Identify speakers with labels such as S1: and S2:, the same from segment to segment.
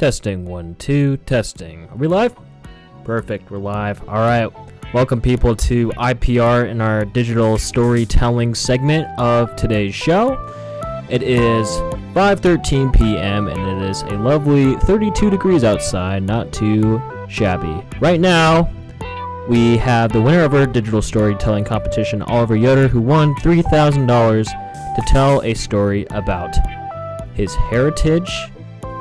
S1: Testing, 1, 2, testing. Are we live? Perfect, we're live. All right, welcome people to IPR in our digital storytelling segment of today's show. It is 5:13 p.m. and it is a lovely 32 degrees outside, not too shabby. Right now, we have the winner of our digital storytelling competition, Oliver Yoder, who won $3,000 to tell a story about his heritage,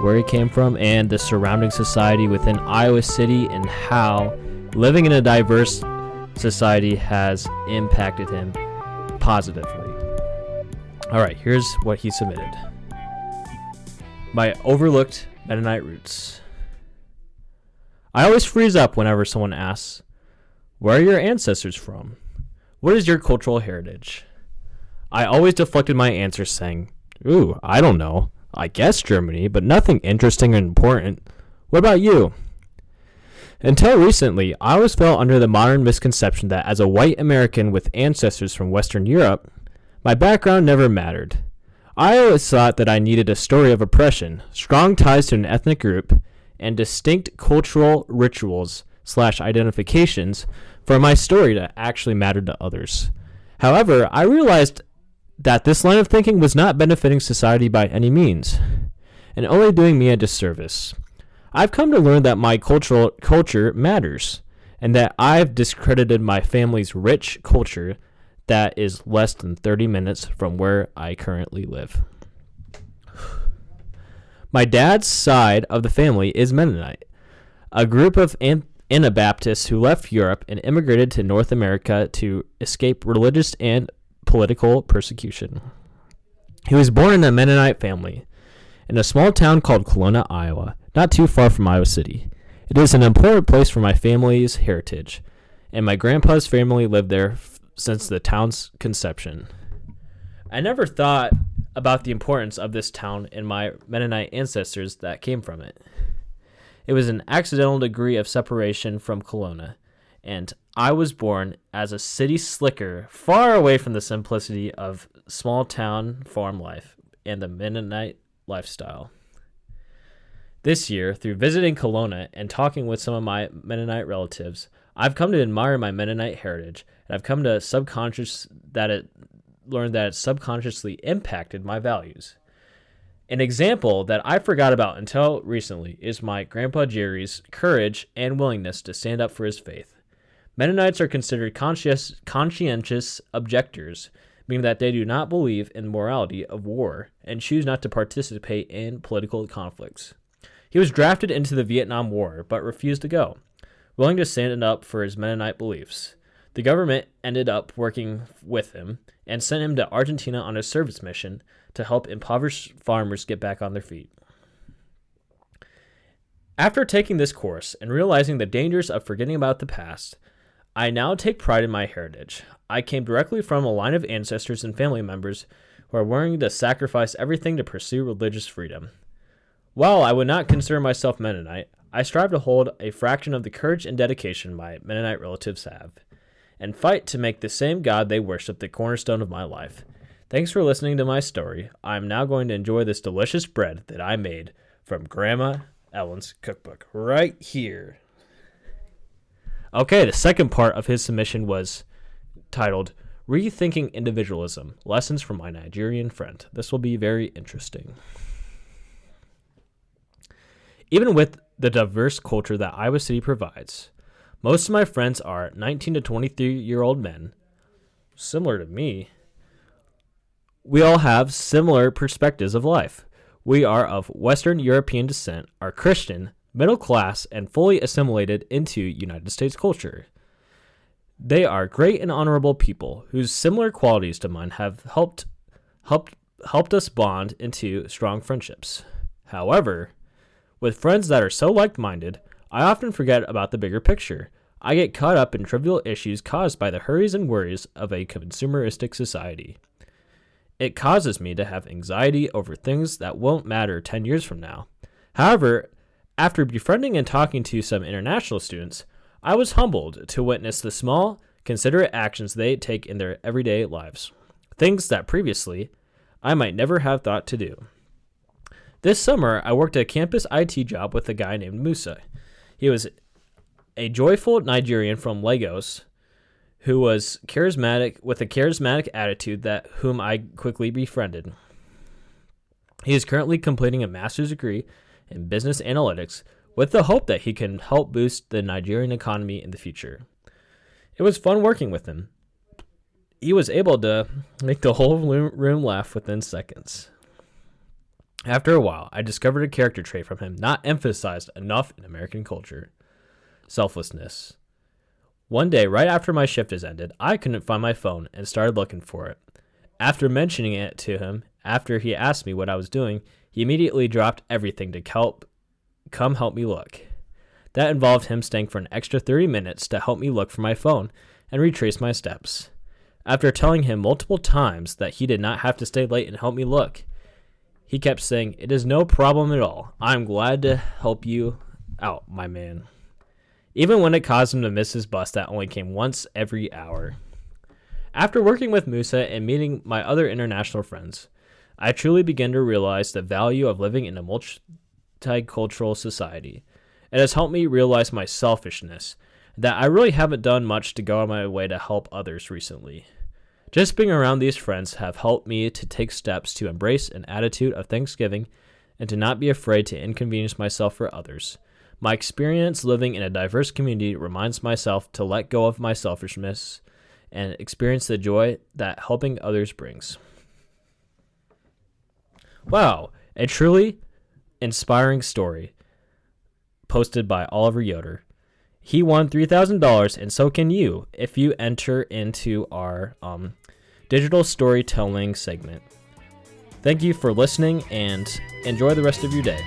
S1: where he came from, and the surrounding society within Iowa City, and how living in a diverse society has impacted him positively. All right, here's what he submitted. My overlooked Mennonite roots. I always freeze up whenever someone asks, where are your ancestors from? What is your cultural heritage? I always deflected my answer saying, ooh, I don't know. I guess Germany, but nothing interesting or important. What about you? Until recently, I always fell under the modern misconception that as a white American with ancestors from Western Europe, my background never mattered. I always thought that I needed a story of oppression, strong ties to an ethnic group, and distinct cultural rituals / identifications for my story to actually matter to others. However, I realized that this line of thinking was not benefiting society by any means, and only doing me a disservice. I've come to learn that my culture matters, and that I've discredited my family's rich culture that is less than 30 minutes from where I currently live. My dad's side of the family is Mennonite, a group of Anabaptists who left Europe and immigrated to North America to escape religious and political persecution. He was born in a Mennonite family in a small town called Kelowna, Iowa, not too far from Iowa City. It is an important place for my family's heritage, and my grandpa's family lived there since the town's conception. I never thought about the importance of this town and my Mennonite ancestors that came from it. It was an accidental degree of separation from Kelowna, and I was born as a city slicker, far away from the simplicity of small town farm life and the Mennonite lifestyle. This year, through visiting Kelowna and talking with some of my Mennonite relatives, I've come to admire my Mennonite heritage, and I've come to learn that it subconsciously impacted my values. An example that I forgot about until recently is my Grandpa Jerry's courage and willingness to stand up for his faith. Mennonites are considered conscientious objectors, meaning that they do not believe in the morality of war and choose not to participate in political conflicts. He was drafted into the Vietnam War, but refused to go, willing to stand up for his Mennonite beliefs. The government ended up working with him and sent him to Argentina on a service mission to help impoverished farmers get back on their feet. After taking this course and realizing the dangers of forgetting about the past, I now take pride in my heritage. I came directly from a line of ancestors and family members who are willing to sacrifice everything to pursue religious freedom. While I would not consider myself Mennonite, I strive to hold a fraction of the courage and dedication my Mennonite relatives have, and fight to make the same God they worship the cornerstone of my life. Thanks for listening to my story. I'm now going to enjoy this delicious bread that I made from Grandma Ellen's cookbook right here. Okay, the second part of his submission was titled, Rethinking Individualism, Lessons from My Nigerian Friend. This will be very interesting. Even with the diverse culture that Iowa City provides, most of my friends are 19 to 23-year-old men, similar to me. We all have similar perspectives of life. We are of Western European descent, are Christian, middle class, and fully assimilated into United States culture. They are great and honorable people whose similar qualities to mine have helped us bond into strong friendships. However, with friends that are so like-minded, I often forget about the bigger picture. I get caught up in trivial issues caused by the hurries and worries of a consumeristic society. It causes me to have anxiety over things that won't matter 10 years from now. However, after befriending and talking to some international students, I was humbled to witness the small, considerate actions they take in their everyday lives, things that previously I might never have thought to do. This summer, I worked a campus IT job with a guy named Musa. He was a joyful Nigerian from Lagos who was charismatic with a charismatic attitude that whom I quickly befriended. He is currently completing a master's degree in business analytics with the hope that he can help boost the Nigerian economy in the future. It was fun working with him. He was able to make the whole room laugh within seconds. After a while, I discovered a character trait from him not emphasized enough in American culture: selflessness. One day, right after my shift has ended, I couldn't find my phone and started looking for it. After mentioning it to him, after he asked me what I was doing, he immediately dropped everything to come help me look. That involved him staying for an extra 30 minutes to help me look for my phone and retrace my steps. After telling him multiple times that he did not have to stay late and help me look, he kept saying, "It is no problem at all. I'm glad to help you out, my man." Even when it caused him to miss his bus that only came once every hour. After working with Musa and meeting my other international friends, I truly began to realize the value of living in a multicultural society. It has helped me realize my selfishness, that I really haven't done much to go on my way to help others recently. Just being around these friends have helped me to take steps to embrace an attitude of thanksgiving and to not be afraid to inconvenience myself for others. My experience living in a diverse community reminds myself to let go of my selfishness and experience the joy that helping others brings. Wow, a truly inspiring story posted by Oliver Yoder. He won $3,000, and so can you if you enter into our digital storytelling segment. Thank you for listening, and enjoy the rest of your day.